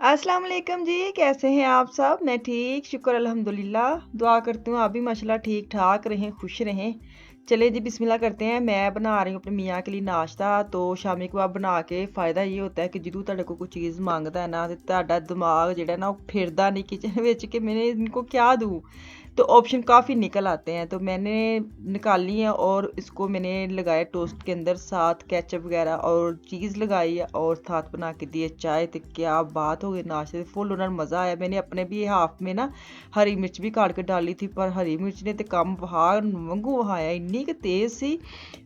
अस्सलाम वालेकुम जी, कैसे हैं आप सब? मैं ठीक, शुक्र अल्हम्दुलिल्लाह। दुआ करती हूँ आप भी माशाल्लाह ठीक ठाक रहें, खुश रहें। चलिए जी बिस्मिल्लाह करते हैं। मैं बना रही हूँ अपने मियाँ के लिए नाश्ता। तो शामी को आप बना के फ़ायदा ये होता है कि ਜਦੋਂ ਤੁਹਾਡੇ ਕੋਲ ਕੋਈ ਚੀਜ਼ ਮੰਗਦਾ ਹੈ ਨਾ ਤੇ ਤੁਹਾਡਾ ਦਿਮਾਗ ਜਿਹੜਾ ਨਾ ਉਹ ਫਿਰਦਾ नहीं किचन ਵਿੱਚ कि मैंने इनको क्या दूँ। तो ऑप्शन काफ़ी निकल आते हैं, तो मैंने निकाली है और इसको मैंने लगाया टोस्ट के अंदर, साथ केचप वगैरह और चीज़ लगाई है और साथ बना के दिए चाय। तो क्या बात हो गई, नाश्ते फुल उन्होंने मज़ा आया। मैंने अपने भी हाफ में ना हरी मिर्च भी काट के डाली थी, पर हरी मिर्च ने तो कम बहार वांगू वहाया, इन्नी कि तेज़ सी।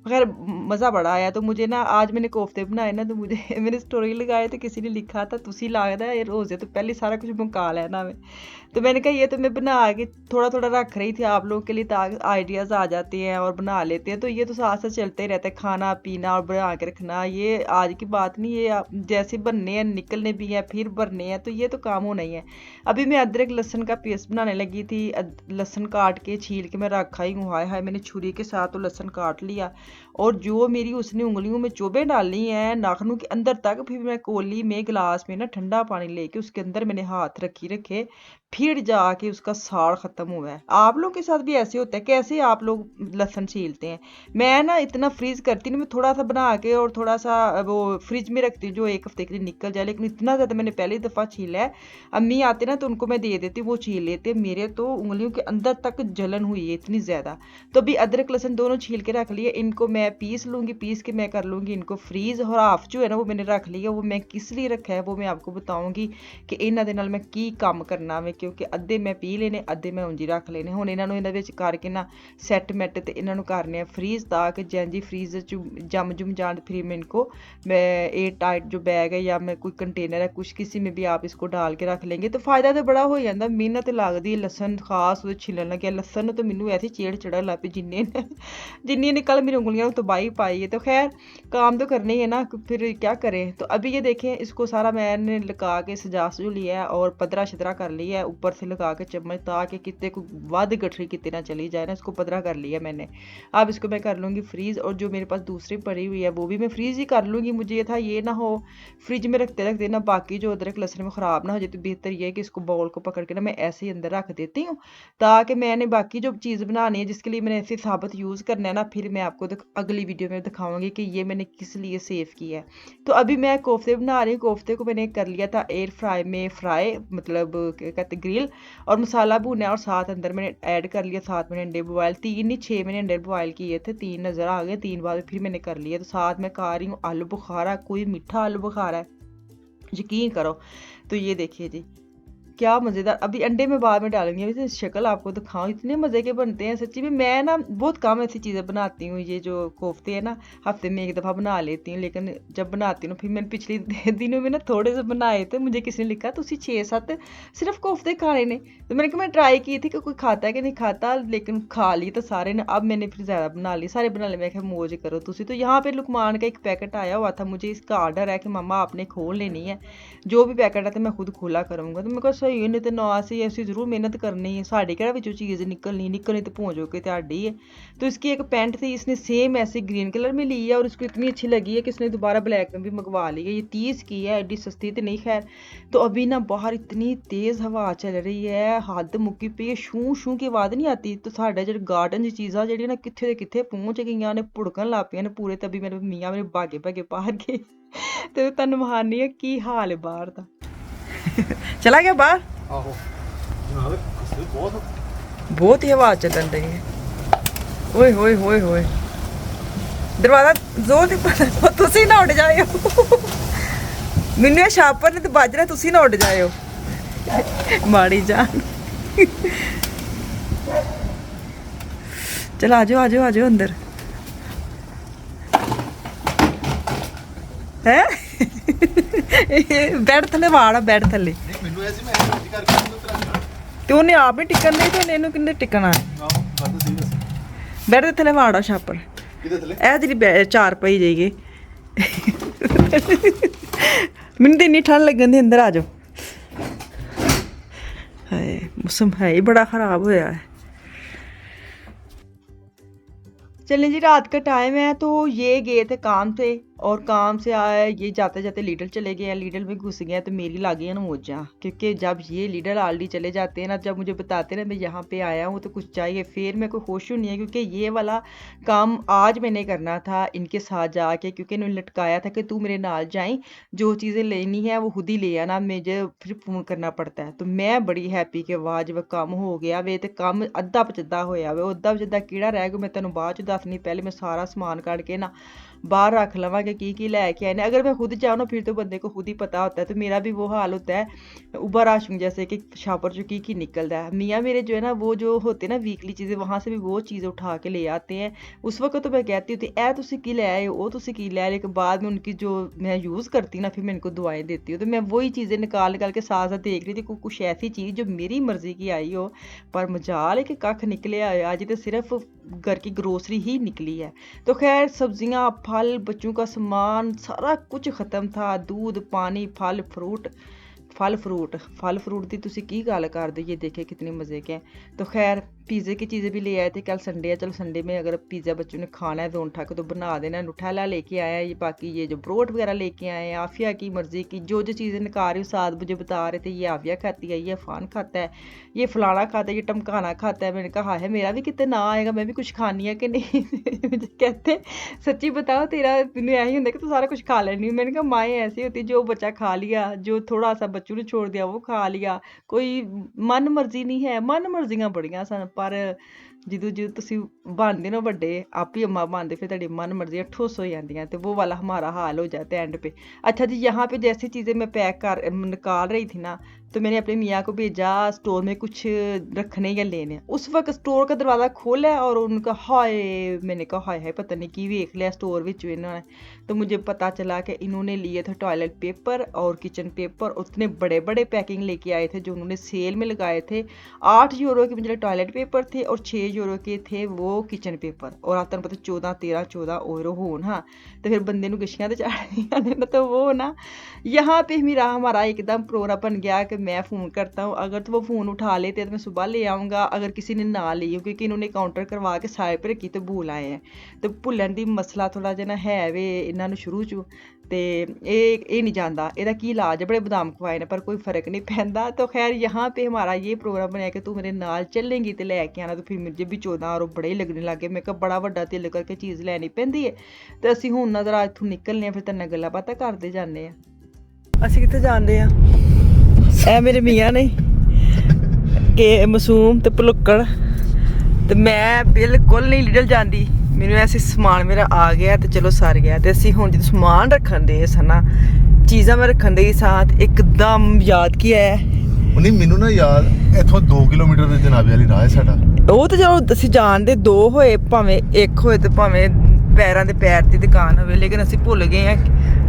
खैर मज़ा बड़ा आया। तो मुझे ना आज मैंने कोफ्ते बनाए ना, तो मुझे मैंने स्टोरी लगाए तो किसी ने लिखा था तुसी लगदा ये रोज़े तो पहले सारा कुछ मुका लेना मैं। तो मैंने कहा ये तो मैं बना के थोड़ा थोड़ा रख रही थी आप लोगों के लिए, ताकि आइडियाज़ आ जाते हैं और बना लेते हैं। तो ये तो साथ साथ चलते ही रहता है, खाना पीना और बना के रखना। ये आज की बात नहीं, ये जैसे बनने हैं निकलने भी हैं फिर भरने हैं, तो ये तो काम होना ही है। अभी मैं अदरक लहसुन का पेस्ट बनाने लगी थी। लहसुन काट के छील के मैं रखा ही हूँ। हाय हाय, मैंने छुरी के साथ तो लहसुन काट लिया और जो मेरी उसने उंगलियों में चोबें डाली हैं नाखनों के अंदर तक, फिर मैं कोली में गिलास में ना ठंडा पानी लेके उसके अंदर मैंने हाथ रखे, फिर जाके उसका साड़ ख़त्म हुआ है। आप लोग के साथ भी ऐसे होता है? कैसे आप लोग लहसुन छीलते हैं? मैं ना इतना फ्रीज़ करती नहीं, मैं थोड़ा सा बना के और थोड़ा सा वो फ्रिज में रखती हूँ जो एक हफ्ते के लिए निकल जाए। लेकिन इतना ज़्यादा मैंने पहली दफ़ा छीला है। अम्मी आते ना तो उनको मैं दे देती हूँ, वो छील लेते। मेरे तो उंगलियों के अंदर तक जलन हुई है इतनी ज़्यादा। तो अभी अदरक लहसुन दोनों छील के रख लिए, इनको मैं पीस लूँगी, पीस के मैं कर लूँगी इनको फ्रीज़। और हाफ जो है ना वो मैंने रख लिया, वो मैं किस लिए रखा है वो मैं आपको बताऊँगी कि इन्हां दे नाल मैं की काम करना वे। क्योंकि अद्धे मैं पी लेने, अद्धे मैं ਉਂਝ ਹੀ ਰੱਖ ਲੈਣੇ। ਹੁਣ ਇਹਨਾਂ ਨੂੰ ਇਹਨਾਂ ਵਿੱਚ ਕਰਕੇ ਨਾ ਸੈੱਟ ਮੈਟ ਤੇ ਇਹਨਾਂ ਨੂੰ करने हैं फ्रीज़, ताकि जैसे फ्रीज़ जम जुम जान फिर मैं इनको मैं एयर टाइट जो बैग है या मैं कोई कंटेनर है कुछ किसी में भी आप इसको डाल के रख लेंगे तो फ़ायदा तो बड़ा हो जाता। मेहनत लगती है लसन खास वो छिलन लगे लसन तो मैनू ऐसी चेड़ चढ़न लग पई जिन्नी ने कल मेरी उंगलियों में तबाही पाई है। तो खैर काम तो करना ही है ना, फिर क्या करें। तो अभी ये देखें, इसको सारा मैंने लगा के सजा सजू लिया है और पदरा शदरा कर लिया है ऊपर से लगा के चम्मच, ताकि कितने को वध गठरी कितने ना चली जाए ना, इसको पदरा कर लिया मैंने। अब इसको मैं कर लूँगी फ्रीज़, और जो मेरे पास दूसरी पड़ी हुई है वो भी मैं फ्रीज़ ही कर लूँगी। मुझे ये था ये ना हो फ्रिज में रखते रखते ना बाकी जो अदरक लहसुन में ख़राब ना हो जाए, तो बेहतर ये है कि इसको बाउल को पकड़ के ना मैं ऐसे ही अंदर रख देती हूँ, ताकि मैंने बाकी जो चीज़ बनानी है जिसके लिए मैंने ऐसे साबित यूज़ करना है ना, फिर मैं आपको अगली वीडियो में दिखाऊंगी कि ये मैंने किस लिए सेव किया है। तो अभी मैं कोफ्ते बना रही हूँ। कोफ्ते को मैंने कर लिया था एयर फ्राई में, फ्राई मतलब क्या कहते ग्रिल, और मसाला भुना और साथ अंदर मैंने ऐड कर लिया। साथ मैंने अंडे बॉयल 3 नहीं 6 मैंने अंडे बॉयल किए थे, 3 नज़र आ गए, 3 बाद फिर मैंने कर लिया। तो साथ मैं खा रही हूँ आलू बुखारा, कोई मीठा आलू बुखारा है, यकीन करो। तो ये देखिए जी क्या मज़ेदार। अभी अंडे में बाद में डालूंगी, अभी तो शक्ल आपको दिखाऊं, इतने मज़े के बनते हैं सच्ची में। मैं ना बहुत कम ऐसी चीज़ें बनाती हूँ, ये जो कोफ्ते हैं ना हफ्ते में एक दफ़ा बना लेती हूँ। लेकिन जब बनाती हूँ फिर मैंने पिछले दिनों में ना थोड़े से बनाए थे, मुझे किसी ने लिखा तुसी 6-7 सिर्फ कोफ्ते खाने ने। तो मैंने कहा मैं ट्राई की थी कि कोई खाता है कि नहीं खाता, लेकिन खा ली तो सारे ने। अब मैंने फिर ज़्यादा बना ली, सारे बना लिए। मैं कहा मौज करो तुसी। तो यहाँ पे लुकमान का एक पैकेट आया हुआ था, मुझे इसका ऑर्डर है कि मम्मा आपने खोल लेनी है, जो भी पैकेट है तो मैं खुद खोला करूँगा। तो मैं कहा सही है, नहीं तो ना से ऐसी जरूर मेहनत करनी है, साढ़े केड़ा विचों चीज़ निकलनी तो भोंजो के ਤੁਹਾਡੀ है। तो इसकी एक पैंट थी, इसने सेम ऐसे ग्रीन कलर में ली है और उसको इतनी अच्छी लगी है कि इसने दोबारा ब्लैक में भी मंगवा ली है। ये 30 की है, एडी सस्ती तो नहीं खैर। तो अभी ना बाहर इतनी तेज़ हवा चल रही है, हद मुक्की पई है, शू शू की आवाज़ नहीं आती। तो साढ़े जो गार्डन च चीज़ां जेह्ड़ियां ना कित्थे दे कित्थे पहुंच गईयां ने, भुड़कन लग पियां ने पूरे। तभी मेरे मियाँ मेरे भागे भागे बाहर गए। तो तुहानूं विखानी है की हाल है बाहर दा। चला गया बाहर, बहुत ही हवा चलन रही है। ओए होए होए होए, दरवाजा जोर दी बंद, तुसी ना उड़ जाओ। मैनू ये छापर ने तो बज रहा, तुसी ना उड़ जाओ माड़ी जान। चल आजो आजो आजो अंदर है। बैड थले वाड़, बैड थले ਤੇ ਉਹਨੇ ਆਪ ਨਹੀਂ ਟਿਕਣ ਨਹੀਂ, ਤੇ ਇਹਨੂੰ ਕਿੰਨੇ ਟਿਕਣਾ ਬੈਡ ਦੇ ਥੱਲੇ ਵਾੜਾ ਛਾਪਰ ਇਹ ਜਿਹੜੀ ਚਾਰ ਪਈ ਜਾਈਏ। ਮੈਨੂੰ ਤਾਂ ਇੰਨੀ ਠੰਡ ਲੱਗਣ ਦੀ, ਅੰਦਰ ਆ ਜਾਓ। ਹਾਏ मौसम है ही बड़ा ख़राब होया है। चलें जी, रात का टाइम है तो ये गए थे काम से, और काम से आया, ये जाते जाते लीडल चले गए हैं, लीडल में घुस गए हैं, तो मेरी लागी है ना मौजा, क्योंकि जब ये लीडल ऑलरेडी चले जाते हैं ना, जब मुझे बताते हैं ना मैं यहाँ पे आया हूँ तो कुछ चाहिए, फिर मेरे को होश नहीं है, क्योंकि ये वाला काम आज मैंने करना था इनके साथ जाके, क्योंकि इन्होंने लटकाया था कि तू मेरे नाल जाए, जो चीज़ें लेनी है वो खुद ही ले आना, मुझे फिर फ़ोन करना पड़ता है। तो मैं बड़ी हैप्पी कि वाह जब काम हो गया वे, तो काम अद्धा पचद्धा होया वे, अद्धा पचद्धा कीड़ा रह गया मैं तेन बाद च दसनी, पहले मैं सारा समान कढ़ के ना बाहर रख लवां कि की लैके आए ने। अगर मैं खुद जाऊँ ना फिर तो बंदे को खुद ही पता होता है, तो मेरा भी वो हाल होता है उबा राशन जैसे कि छापर जो की निकलता है। मियाँ मेरे जो है ना वो जो होते हैं ना वीकली चीज़ें, वहाँ से भी वो चीज़ उठा के ले आते हैं। उस वक्त तो मैं कहती होती ए तुसी की ले आए, वो तुसी की ले आए, लेकिन बाद में उनकी जो मैं यूज़ करती ना, फिर मैं इनको दुआएं देती हूँ। तो मैं वही चीज़ें निकाल निकाल के साथ साथ देख रही थी, कुछ ऐसी चीज़ जो मेरी मर्जी की आई हो, पर मजाल है कि कख निकले आए आज, तो सिर्फ घर की ग्रोसरी ही निकली है। तो खैर सब्जियां, फल, बच्चों का सामान सारा कुछ ख़त्म था, दूध, पानी, फल फ्रूट की तुसी की गल कर दो, ये देखे कितने मज़े के हैं। तो खैर पिज़्ज़े की चीज़ें भी ले आए थे, कल संडे है, चलो संडे में अगर पिज़्ज़ा बच्चों ने खाना है रोन ठक तो बना देना। नुठेला लेके आया, ये बाकी ये जो ब्रोड वगैरह लेके आए हैं, आफिया की मर्ज़ी की जो चीज़ें निकाल रही हूँ, साथ मुझे बता रहे थे ये आफिया खाती है, ये अफान खाता है, ये फलाना खाता है, ये टमकाना खाता है। मैंने कहा है मेरा भी कितने ना आएगा, मैं भी कुछ खानी है कि नहीं। मुझे कहते सच्ची बताओ तेरा तुम्हें यही होता कि तू सारा कुछ खा लेनी। मैंने कहा माएँ ऐसी होती, जो बच्चा खा लिया, जो थोड़ा सा बच्चों ने छोड़ दिया वो खा लिया, कोई मन मर्जी नहीं है। मन मर्जियां बड़ियां सन, पर ਜਦੋਂ ਤੁਸੀਂ ਬਣਦੇ ना ਵੱਡੇ आप ही अम्मा बनते फिर ਤੁਹਾਡੀ मन मर्जी ठुस हो जाती हैं, तो वो वाला हमारा हाल हो जाता है एंड पे। अच्छा जी, यहाँ पे जैसी चीज़ें मैं पैक कर निकाल रही थी ना, तो मैंने अपने मियाँ को भेजा स्टोर में कुछ रखने या लेने। उस वक्त स्टोर का दरवाज़ा खोला और उनका हाय, मैंने कहा हाय हाय पता नहीं की वेख लिया स्टोर विच इन्होंने। तो मुझे पता चला कि इन्होंने लिए थे टॉयलेट पेपर और किचन पेपर, उतने बड़े बड़े पैकिंग लेके आए थे जो उन्होंने सेल में लगाए थे। 8 यूरो के मुझे टॉयलेट पेपर थे और 6 यूरो के थे वो किचन पेपर, और आपको पता 14 यूरो हो ना, तो फिर बंदे नूं गिछियां तो चाढ़ियां ने ना, तो वो ना यहाँ पे मेरा हमारा एकदम प्रोग्राम बन गया कि मैं फ़ोन करता हूँ, अगर तो वो फ़ोन उठा लेते तो मैं सुबह ले आऊँगा, अगर किसी ने ना ली हो, क्योंकि इन्होंने काउंटर करवा के साइड पर रखी तो भूल आए हैं, तो भुल्लन दी मसला थोड़ा जिहा ना है वे इन्हां नूं शुरू चों, ते ये नहीं जानता ਇਹਦਾ की इलाज है, बड़े बादाम खवाए ने पर कोई फ़र्क नहीं पैंदा। तो खैर यहाँ पे हमारा ये प्रोग्राम बनया कि तू मेरे नाल चलेंगी तो लैके आना, तो फिर मुझे भी 14 और बड़े ही लगने लगे। मैं कहा बड़ा वड्डा दिल करके चीज़ लैनी पैंदी है, तो ਅਸੀਂ ਹੁਣ ਨਾ ਜਰਾ ਇੱਥੋਂ ਨਿਕਲਨੇ ਆ, ਫਿਰ ਤੇਰੇ ਨਾਲ ਗੱਲਾਂ ਬਾਤਾਂ ਕਰਦੇ ਜਾਂਦੇ ਆ। ਅਸੀਂ ਕਿੱਥੇ ਜਾਂਦੇ ਆ? ਇਹ ਮੇਰੇ ਮੀਆਂ ਨੇ ਕਿ ਮਾਸੂਮ ਤੇ ਭਲੁੱਕੜ, ਤੇ ਮੈਂ ਬਿਲਕੁਲ ਨਹੀਂ ਲਿਡਲ ਜਾਂਦੀ। ਮੈਨੂੰ ਐਸੀ ਸਮਾਨ ਮੇਰਾ ਆ ਗਿਆ ਤੇ ਚਲੋ ਸਰ ਗਿਆ, ਤੇ ਅਸੀਂ ਹੁਣ ਜਦੋਂ ਸਮਾਨ ਰੱਖਣ ਦੇ ਸਨਾ ਚੀਜ਼ਾਂ ਮੈਂ ਰੱਖਣ ਦੇ ਸਾਥ ਇੱਕਦਮ ਯਾਦ ਕੀ ਆਇਆ ਨਹੀਂ ਮੈਨੂੰ ਨਾ ਯਾਦ, ਇੱਥੋਂ 2 ਕਿਲੋਮੀਟਰ ਦੇ ਜਨਾਬੇ ਵਾਲੀ ਰਾਹ ਹੈ ਸਾਡਾ। ਉਹ ਤਾਂ ਚਲੋ ਅਸੀਂ ਜਾਣਦੇ, 2 ਹੋਏ ਭਾਵੇਂ 1 ਹੋਏ ਤੇ ਭਾਵੇਂ ਪੈਰਾਂ ਦੇ ਪੈਰ ਦੀ ਦੁਕਾਨ ਹੋਵੇ, ਲੇਕਿਨ ਅਸੀਂ ਭੁੱਲ ਗਏ ਆ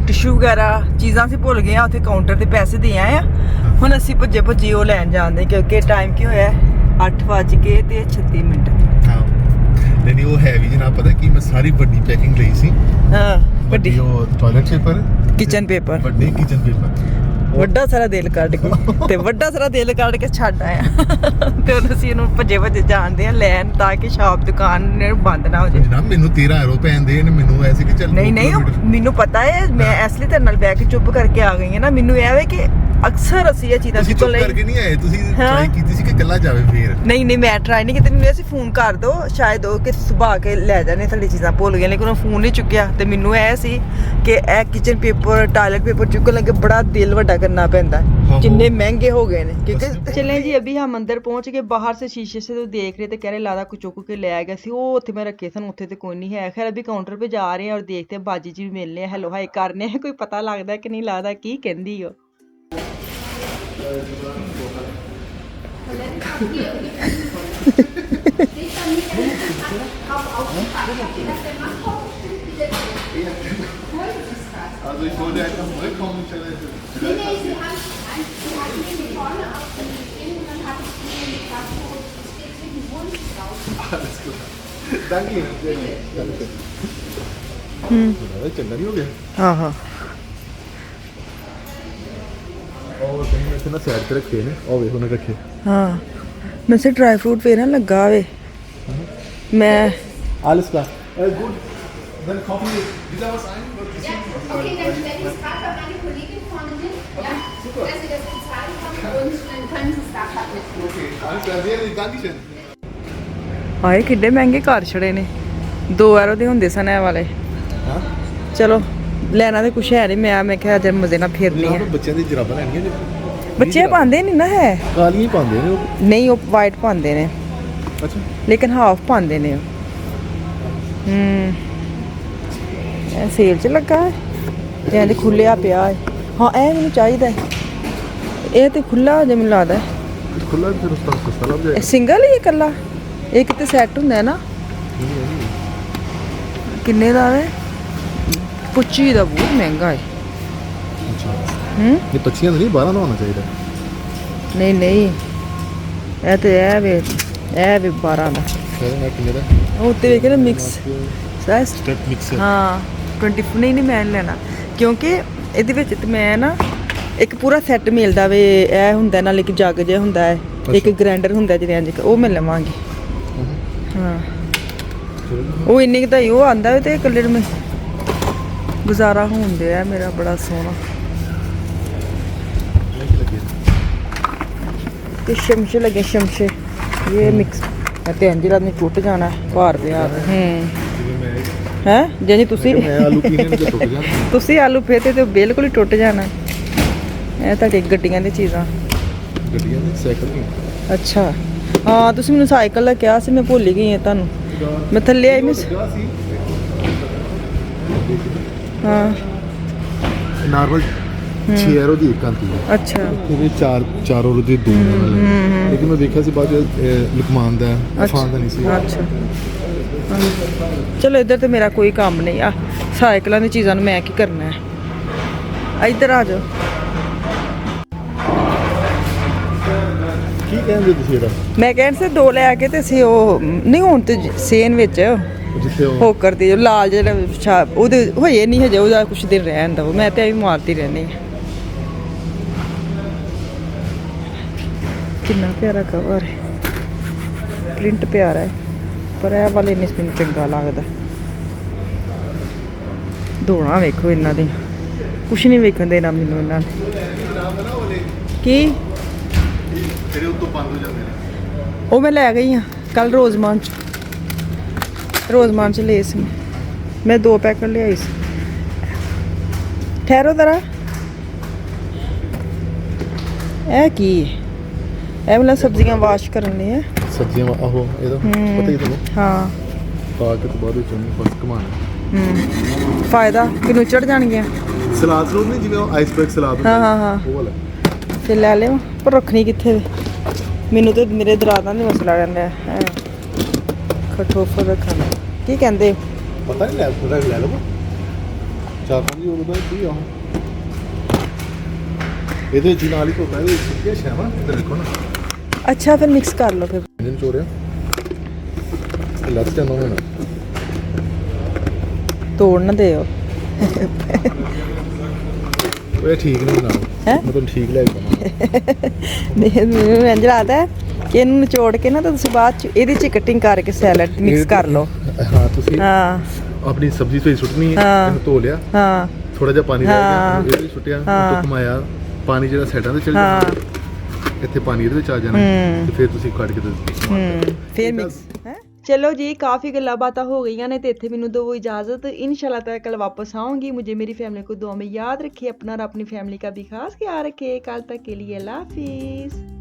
ਟਿਸ਼ੂ ਵਗੈਰਾ ਚੀਜ਼ਾਂ ਅਸੀਂ ਭੁੱਲ ਗਏ ਆ, ਉੱਥੇ ਕਾਊਂਟਰ ਤੇ ਪੈਸੇ ਦੇ ਆਏ ਆ। ਹੁਣ ਅਸੀਂ ਭੱਜੇ ਭੱਜੇ ਉਹ ਲੈਣ ਜਾਂਦੇ, ਕਿਉਂਕਿ ਟਾਈਮ ਕੀ ਹੋਇਆ 8:36 ਹਾਂ ਨਹੀਂ ਉਹ ਹੈ ਵੀ ਜਨਾਬ, ਪਤਾ ਕੀ ਮੈਂ ਸਾਰੀ ਵੱਡੀ ਪੈਕਿੰਗ ਲਈ ਸੀ। ਹਾਂ ਵੱਡੀ ਉਹ ਟਾਇਲਟ ਪੇਪਰ, ਕਿਚਨ ਪੇਪਰ, ਵੱਡੇ ਕਿਚਨ ਪੇਪਰ, ਵੱਡਾ ਸਾਰਾ ਦਿਲ ਕੱਢ ਕੇ ਤੇ ਵੱਡਾ ਸਾਰਾ ਦਿਲ ਕੱਢ ਕੇ ਛੱਡ ਆਇਆ। ਤੇ ਹੁਣ ਅਸੀਂ ਇਹਨੂੰ ਭੱਜੇ ਭੱਜੇ ਜਾਂਦੇ ਆ ਲੈਣ, ਤਾਂ ਕਿ ਸ਼ਾਪ ਦੁਕਾਨ ਬੰਦ ਨਾ ਹੋ ਜਾਏ। ਜਨਾਬ ਮੈਨੂੰ 13 ਯੂਰੋ ਪੈਂਦੇ ਨੇ, ਮੈਨੂੰ ਐਸੇ ਕਿ ਚੱਲ ਨਹੀਂ ਮੈਨੂੰ ਪਤਾ ਹੈ, ਮੈਂ ਇਸ ਲਈ ਤੇਰੇ ਨਾਲ ਬਹਿ ਕੇ ਚੁੱਪ ਕਰਕੇ ਆ ਗਈ ਹਾਂ ਨਾ। ਮੈਨੂੰ ਇਹ ਵੇ ਕਿ ਅਕਸਰ ਅਸੀਂ ਇਹ ਚੀਜ਼ਾਂ ਚੁੱਪ ਕਰਕੇ ਨਹੀਂ ਆਏ, ਤੁਸੀਂ ਟਰਾਈ ਕੀਤੀ ਸੀ ਕਿ ਇਕੱਲਾ ਜਾਵੇ ਫੇਰ। ਨਹੀਂ ਮੈਂ ਟਰਾਈ ਨਹੀਂ ਕੀਤੀ, ਮੈਨੂੰ ਅਸੀਂ ਫੋਨ ਕਰ ਦੋ ਸ਼ਾਇਦ ਉਹ ਕਿ ਸੁਭਾ ਕੇ ਲੈ ਜਾਣੇ ਸਾਡੀ ਚੀਜ਼ਾਂ ਭੁੱਲ ਗਏ, ਲੇਕਿਨ ਉਹ ਫੋਨ ਨਹੀਂ ਚੁੱਕਿਆ। ਤੇ ਮੈਨੂੰ ਇਹ ਸੀ ਕਿ ਇਹ ਕਿਚਨ ਪੇਪਰ ਟਾਇਲਟ पेपर चुकने लगे बड़ा दिल वड्डा करना पैंदा है, जिन्ने महंगे हो गए ने। क्योंकि चलें जी, अभी हम अंदर पहुंच गए, बाहर से शीशे से तो देख रहे थे, कह रहे लादा कुछ चुक के ले आएगा सी, वो उत्थे मैं रखे सन, उत्थे तो कोई नहीं है। खैर अभी काउंटर पे जा रहे हैं और देखते हैं बाजी जी मिलने हैं, हेलो हाय करने हैं, कोई पता लगता है कि नहीं लगता की कहंदी हो। Also ich wollte einfach zurückkommen. Nee, sie haben mir die Tonne aufgegeben und dann habe ich ihnen gesagt, oh, es geht zwischen den Wunsch raus. Alles klar. Danke Ihnen. Danke. चंगा नहीं हो गया? हाँ हाँ। और कहीं मैं ना साइड पे रखे ने, और वे उन्हें रखे। हाँ मैं से ड्राई फ्रूट पे ना लगा वे मैं Alles klar. Gut. Dann kaufen wir wieder was ein? Ja, okay, dann stelle ich es gerade bei meiner Kollegin vorne hin, ja, super. dass sie das bezahlen kann und dann können sie es da gerade mitnehmen. Okay, alles klar, sehr lieb, Dankeschön. ਹਾਏ ਕਿੱਡੇ ਮਹਿੰਗੇ ਘਰ ਛੜੇ ਨੇ 2 euro ਦੇ ਹੁੰਦੇ ਸਨ ਇਹ ਵਾਲੇ ਹਾਂ ਚਲੋ ਲੈਣਾ ਤੇ ਕੁਛ ਹੈ ਨਹੀਂ ਮੈਂ ਕਿਹਾ ਅੱਜ ਮਜ਼ੇ ਨਾਲ ਫਿਰਨੀ ਇਹਨਾਂ ਆ ਨੂੰ ਬੱਚਿਆਂ ਦੀ ਜਰਾਬਾਂ ਲੈਣੀਆਂ ਨੇ ਬੱਚੇ ਪਾਉਂਦੇ ਨਹੀਂ ਨਾ ਹੈ ਕਾਲੀਆਂ ਹੀ ਪਾਉਂਦੇ ਨੇ ਉਹ ਨਹੀਂ ਉਹ ਵਾਈਟ ਪਾਉਂਦੇ ਨੇ ਅੱਛਾ ਲੇਕਿਨ ਹਾਫ ਪਾਉਂਦੇ ਨੇ ਉਹ ਇਹ ਸੇਲ 'ਚ ਲੱਗਾ ਹੈ ਤੇ ਇਹਦੇ ਖੁੱਲਿਆ ਪਿਆ ਹੈ ਹਾਂ ਇਹ ਮੈਨੂੰ ਚਾਹੀਦਾ ਹੈ ਇਹ ਤੇ ਖੁੱਲਾ ਜਿਹਾ ਮੈਨੂੰ ਲੱਗਦਾ ਹੈ ਖੁੱਲਾ ਫਿਰ ਉਸ ਤੋਂ ਸਸਤਾ ਲੱਗ ਇਹ ਜਾਏਗਾ ਸਿੰਗਲ ਹੀ ਇਕੱਲਾ ਇਹ ਕਿਤੇ ਸੈੱਟ ਹੁੰਦਾ ਹੈ ਨਾ ਕਿੰਨੇ ਦਾ ਹੈ 25 ਦਾ ਬਹੁਤ ਮਹਿੰਗਾ ਹੈ ਅੱਛਾ ਹੂੰ ਇਹ 25 ਦਾ ਨਹੀਂ 12 ਦਾ ਹੋਣਾ ਚਾਹੀਦਾ ਨਹੀਂ ਨਹੀਂ ਇਹ ਤੇ ਇਹ ਵੇ 12 ਦਾ ਫਿਰ ਮੈਂ ਕਿੰਨੇ ਦਾ ਉਹ ਉੱਤੇ ਵੇਖੇ ਨਾ ਮਿਕਸ ਸਾਈਜ਼ ਸਟੈਪ ਮਿਕਸਰ ਹਾਂ 24 ਨਹੀਂ ਮੈਂ ਨੀ ਲੈਣਾ ਕਿਉਂਕਿ ਇਹਦੇ ਵਿੱਚ ਤੇ ਮੈਂ ਨਾ ਇੱਕ ਪੂਰਾ ਸੈੱਟ ਮਿਲਦਾ ਵੇ ਇਹ ਹੁੰਦਾ ਨਾਲ ਇੱਕ ਜੱਗ ਜਿਹਾ ਹੁੰਦਾ ਹੈ ਇੱਕ ਗ੍ਰਾਈਂਡਰ ਹੁੰਦਾ ਜਿਹੜੇ ਇੰਜ ਉਹ ਮੈਂ ਲਵਾਂਗੀ ਹਾਂ ਉਹ ਇੰਨੇ ਕੁ ਦਾ ਹੀ ਉਹ ਆਂਦਾ ਵੇ ਤੇ ਇਕੱਲੇ ਨੂੰ ਗੁਜ਼ਾਰਾ ਹੁੰਦੇ ਆ ਮੇਰਾ ਬੜਾ ਸੋਹਣਾ ਤੇ ਸ਼ਮਸ਼ੇ ਲੱਗੇ ਸ਼ਮਸ਼ੇ ਇਹ ਮਿਕਸ ਤੇ ਅੰਜੀਰਾ ਨੇ ਟੁੱਟ ਜਾਣਾ ਭਾਰ ਪਿਆ ਹੈ ਜੇ ਤੁਸੀਂ ਮੈਂ ਆਲੂ ਪੀਣੇ ਨੂੰ ਟੁੱਟ ਜਾਣਾ ਤੁਸੀਂ ਆਲੂ ਫੇਤੇ ਤੇ ਬਿਲਕੁਲ ਹੀ ਟੁੱਟ ਜਾਣਾ ਇਹ ਤੁਹਾਡੀ ਗੱਡੀਆਂ ਦੀ ਚੀਜ਼ਾਂ ਗੱਡੀਆਂ ਦੇ ਸਾਈਕਲ ਨਹੀਂ ਅੱਛਾ ਹਾਂ ਤੁਸੀਂ ਮੈਨੂੰ ਸਾਈਕਲ ਦਾ ਕਿਹਾ ਸੀ ਮੈਂ ਭੁੱਲ ਹੀ ਗਈ ਹਾਂ ਤੁਹਾਨੂੰ ਮੈਂ ਥੱਲੇ ਆਈ ਮਿਸ ਹਾਂ ਨਾਰਮਲ 6 ਯੂਰੋ ਦੀ ਇੱਕ ਆਂਦੀ ਹੈ ਅੱਛਾ ਇਹਦੇ 4 ਯੂਰੋ ਦੇ ਦੋ ਨੇ ਲੇਕਿਨ ਮੈਂ ਦੇਖਿਆ ਸੀ ਬਾਅਦ ਲੁਕਮਾਨ ਦਾ ਅਫਾਨ ਦਾ ਨਹੀਂ ਸੀ ਅੱਛਾ ਚਲੋ ਇੱਧਰ ਤੇ ਮੇਰਾ ਕੋਈ ਕੰਮ ਨਹੀਂ ਆ ਸਾਈਕਲਾਂ ਦੀ ਚੀਜ਼ਾਂ ਨੂੰ ਮੈਂ ਕੀ ਕਰਨਾ ਹੈ ਇੱਧਰ ਆ ਜਾਓ ਕੀ ਕਹਿੰਦੇ ਤੁਸੀਂ ਇਹਦਾ ਮੈਂ ਕਹਿੰਦਾ ਸੀ 2 ਲੈ ਕੇ ਤੇ ਅਸੀਂ ਉਹ ਨਹੀਂ ਹੁਣ ਤੇ ਸੇਨ ਵਿੱਚ ਜਿੱਥੇ ਉਹ ਹੋਕਰ ਦੀ ਜੋ ਲਾਲ ਜਿਹੜਾ ਉਹਦੇ ਹੋਏ ਨਹੀਂ ਹਜੇ ਉਹਦਾ ਕੁਛ ਦਿਨ ਰਹਿਣ ਦੋ ਮੈਂ ਤੇ ਐਵੇਂ ਮਾਰਦੀ ਰਹਿੰਦੀ ਹਾਂ ਕਿੰਨਾ ਪਿਆਰਾ ਕਵਰ ਹੈ ਪ੍ਰਿੰਟ ਪਿਆਰਾ ਹੈ ਪਰ ਇਹ ਵਾਲੇ ਨਹੀਂ ਮੈਨੂੰ ਚੰਗਾ ਲੱਗਦਾ ਧੋਣਾ ਵੇਖੋ ਇਹਨਾਂ ਦੇ ਕੁਛ ਨਹੀਂ ਵੇਖਣ ਦੇਣਾ ਮੈਨੂੰ ਇਹਨਾਂ ਨੇ ਕੀ ਤੇਰੇ ਉੱਤੋਂ ਬੰਦ ਹੋ ਜਾਂਦੇ ਨੇ ਉਹ ਮੈਂ ਲੈ ਗਈ ਹਾਂ ਕੱਲ ਰੋਜ਼ਮਾਨ ਚ ਲਏ ਸੀ ਮੈਂ 2 ਪੈਕਟ ਲਿਆਈ ਸੀ ਠਹਿਰੋ ਜ਼ਰਾ ਇਹ ਕੀ ਇਹ ਵਾਲਾ ਸਬਜ਼ੀਆਂ ਵਾਸ਼ ਕਰਨ ਲਈ ਹੈ ਸਬਜ਼ੀਆਂ ਆਹੋ ਇਹਦਾ ਪਤਾ ਹੀ ਤੁਹਾਨੂੰ ਹਾਂ ਪਾ ਕੇ ਤੋਂ ਬਾਅਦ ਵਿੱਚ ਉਹਨੂੰ ਬਸ ਘਮਾਣਾ ਫਾਇਦਾ ਕਿਨੂੰ ਚੜ ਜਾਣਗੀਆਂ ਸਲਾਦ ਸਲੂਦ ਨਹੀਂ ਜਿਵੇਂ ਆਈਸਬਰਗ ਸਲਾਦ ਹੁੰਦਾ ਹਾਂ ਉਹ ਵਾਲਾ ਤੇ ਲੈ ਲਿਓ ਪਰ ਰੱਖਣੀ ਕਿੱਥੇ ਵੇ ਮੈਨੂੰ ਤੇ ਮੇਰੇ ਦਰਾਦਾਂ ਦੇ ਮਸਲਾ ਰਹਿੰਦਾ ਹੈ ਖਟੋਫਰ ਰੱਖਣਾ ਕੀ ਕਹਿੰਦੇ ਪਤਾ ਨਹੀਂ ਲੈ ਲਓ 4-5 ਯੂਰੋ ਦਾ ਕੀ ਆ ਇਹਦੇ ਵਿੱਚ ਨਾਲ ਹੀ ਧੋਤਾ ਇਹ ਸੁੱਕੀਆਂ ਸ਼ੈਵਾਂ ਤੇ ਦੇਖੋ ਨਾ ਅੱਛਾ ਫਿਰ ਮਿਕਸ ਕਰ ਲਓ ਫਿਰ ਇਹਨੂੰ ਚੋਰਿਆ ਲੱਤ ਜਾਂਦਾ ਹੋਣਾ ਤੋੜ ਨਾ ਦਿਓ ਉਹ ਠੀਕ ਨਹੀਂ ਨਾ ਹੈਂ? ਮੈਂ ਤੁਹਾਨੂੰ ਠੀਕ ਲੈ ਕੇ ਆਵਾਂ ਮੈਨੂੰ ਇੰਝ ਲੱਗਦਾ ਹੈ ਕਿ ਇਹਨੂੰ ਨਿਚੋੜ ਕੇ ਨਾ ਤਾਂ ਤੁਸੀਂ ਬਾਅਦ ਚ ਇਹਦੇ ਚ ਕਟਿੰਗ ਕਰਕੇ ਸੈਲਡ ਮਿਕਸ ਕਰ ਲਓ ਹਾਂ ਤੁਸੀਂ ਹਾਂ ਆਪਣੀ ਸਬਜ਼ੀ ਤੋਂ ਹੀ ਸੁੱਟਣੀ ਹੈ ਹਾਂ। ਇਹਨੂੰ ਧੋ ਲਿਆ ਹਾਂ ਥੋੜਾ ਜਿਹਾ ਪਾਣੀ ਲੈ ਹਾਂ। ਕੇ ਇਹਦੇ ਸੁੱਟਿਆ ਹਾਂ। ਉੱਤੋਂ ਘੁਮਾਇਆ ਪਾਣੀ ਜਿਹੜਾ ਸਾਈਡਾਂ ਤੇ ਚਲ ਹਾਂ ਜਾਣਾ ਇੱਥੇ ਪਾਣੀ ਇਹਦੇ ਵਿੱਚ ਆ ਜਾਣਾ ਤੇ ਫਿਰ ਤੁਸੀਂ ਕੱਢ ਕੇ ਫਿਰ ਮਿਕਸ ਹੈ ਚਲੋ ਜੀ ਕਾਫੀ ਗੱਲਾਂ ਬਾਤਾਂ ਹੋ ਗਈਆਂ ਨੇ ਤੇ ਇੱਥੇ ਮੈਨੂੰ ਦੋ इजाजत इंशाल्लाह ताला कल वापस आऊंगी मुझे मेरी फैमिली को दुआ में याद रखे अपना और अपनी फैमिली का भी खास ख्याल रखे कल तक के लिए अल्लाह हाफिज।